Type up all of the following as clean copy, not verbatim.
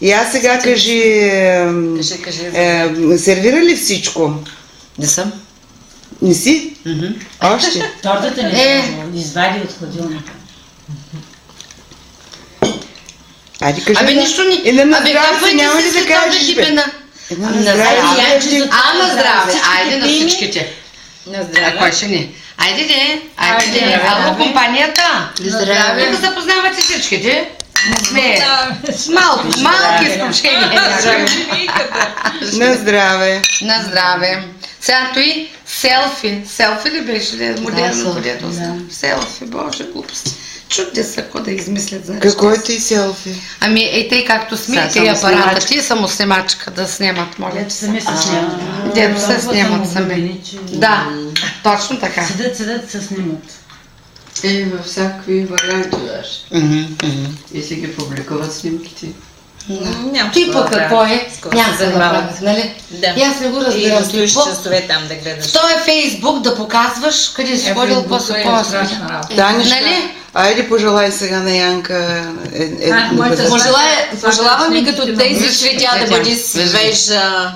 И аз сега кажи, сервира ли всичко? Не съм. Не си? Още? Тортата не извади от хладилника. Айде кажи. Абе нищо ни. Абе капвайте няма ли да кажеш, бе? На здраве. Айде на всичките. На здраве. А кой ще ни? Айде де. Ало компанията. Здраве. Нека се познавате всичките. Малки изключения. На здраве. На здраве. Сега той селфи. Селфи ли беше ли модерно? Селфи, боже, глупости. Чудде са, какво да измислят. Какво е ти селфи? Ами, ей тъй както смиете и апарата, ти самоснимачка да снимат, моля. Дето сами се снимат. Дето се снимат сами. Да, точно така. Седат се снимат. Във всякакви варианти даже. И си ги публикуват снимките. Ти пък какво е? Няма се направят, нали? И аз не го разбирам. И стоиш часове там да гледаш. В този Фейсбук да показваш къде си ходил по съпост. Танишка, айде пожелай сега на Янка. Пожелавам и като тези цветя да бъде свежа.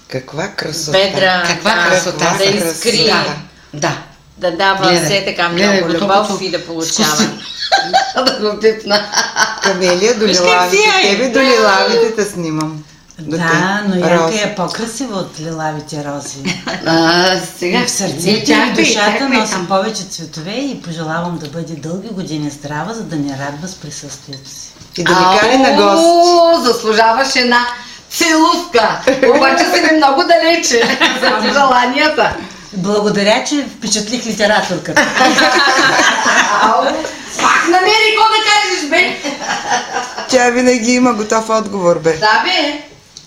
Каква красота. Ведра. Каква красота. Да изкри. Да. Да дава все така много любов и да получава. Да го пипна. Камелия, до лилавите. Тебе до лилавите те снимам. Да, но Янка е по-красива от лилавите рози. Сега в сърцето и в душата носи повече цветове и пожелавам да бъде дълги години здрава, за да ни радва с присъствието си. И да ни кани на гости. Заслужаваш една целувка. Обаче си ми много далече за пожеланията. Благодаря, че впечатлих литературката. Пак намери какво да кажеш, бе! Тя винаги има готов отговор, бе. Да, бе!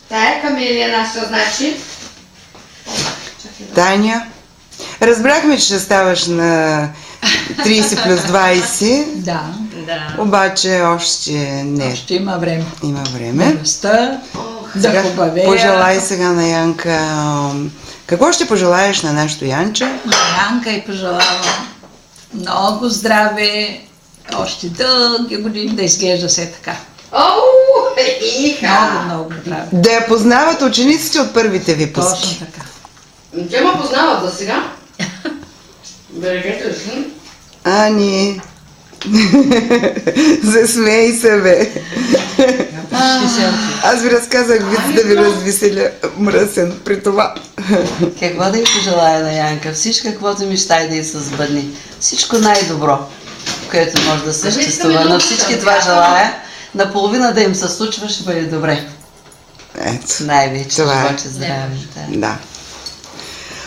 Тая Камелия наша, значи. Таня, разбрахме, че ще ставаш на 30 плюс 20. Да. Обаче още не. Още има време. Има време. Възрастта, да хубавея. Пожелай сега на Янка. Какво ще пожелаеш на нашото Янче? На Янка и пожелавам много здраве, още дълги години да изглежда все така. Много здраве. Да я познават учениците от първите випуски. Точно така. Те ме познават за сега. Берегете ли си? Ани, засмей се, бе. Аз ви разказах виц да ви развеселя, мръсен при това. Какво да й пожелая на Янка? Всичко, каквото мечтай да й се сбъдне. Всичко най-добро, което може да съществува. На всички това желая. Наполовина да им се случва, ще бъде добре. Ето. Най-вече Това е. живот и здраве. Да.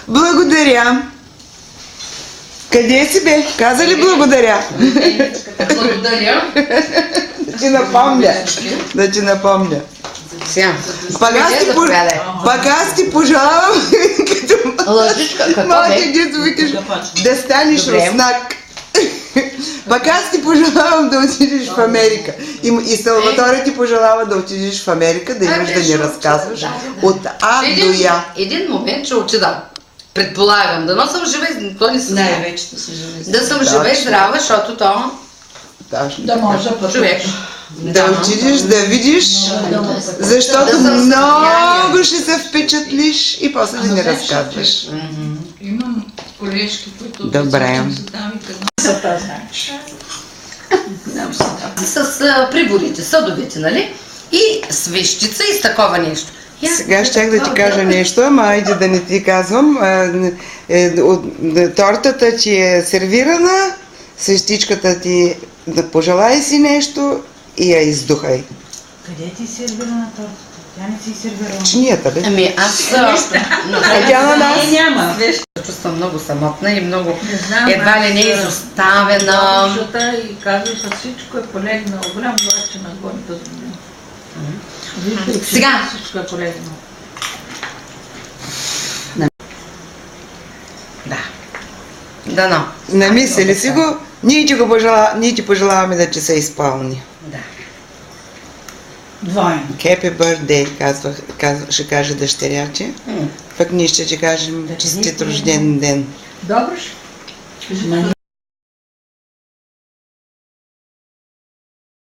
Благодаря. Къде си, бе? Каза ли благодаря? Благодаря. Да ти напомня. Сега. Пак аз ти пожелавам, като Лъжичка, какво бе? малки дето викаш, да станеш руснак. Пък аз ти пожелавам да отидеш в Америка. И Салваторе ти пожелава да отидеш в Америка, да имаш да ни разказваш от А до Я. Един момент ще отида. Предполагам, дано съм жива и то не съм. Най-вече да се живе. Да съм жива и здрава, защото то Точно. Да може да пътуваш. човек. Да отидеш, да видиш, защото Да съм много ще се впечатлиш и после да ни разказваш. Имам колежки, които... Добре. Съта, значи. С приборите, съдовете, нали? И свещица и с такова нещо. Сега щях да ти кажа нещо, ама айде да не ти казвам. Тортата ти е сервирана, свещичката ти да пожелай си нещо и я издухай. Къде ти сервирана тортата? Тя не си сервирала. Чинията, бе. Ами аз А тя на нас. Няма. чувствам много самотна и много Не знам, едва ли не изоставена. Душата и казваха, всичко е полегнало. Голям глад, че нагоре да зубим. Вижте, че Сега. всичко е полегнало. Да. Дано. Намислили си го, ние ти пожелаваме да ти се изпълни. Да. Двойно. Happy birthday, ще каже дъщеря ти. Пък ние ще ти кажем честит рожден ден. Добре.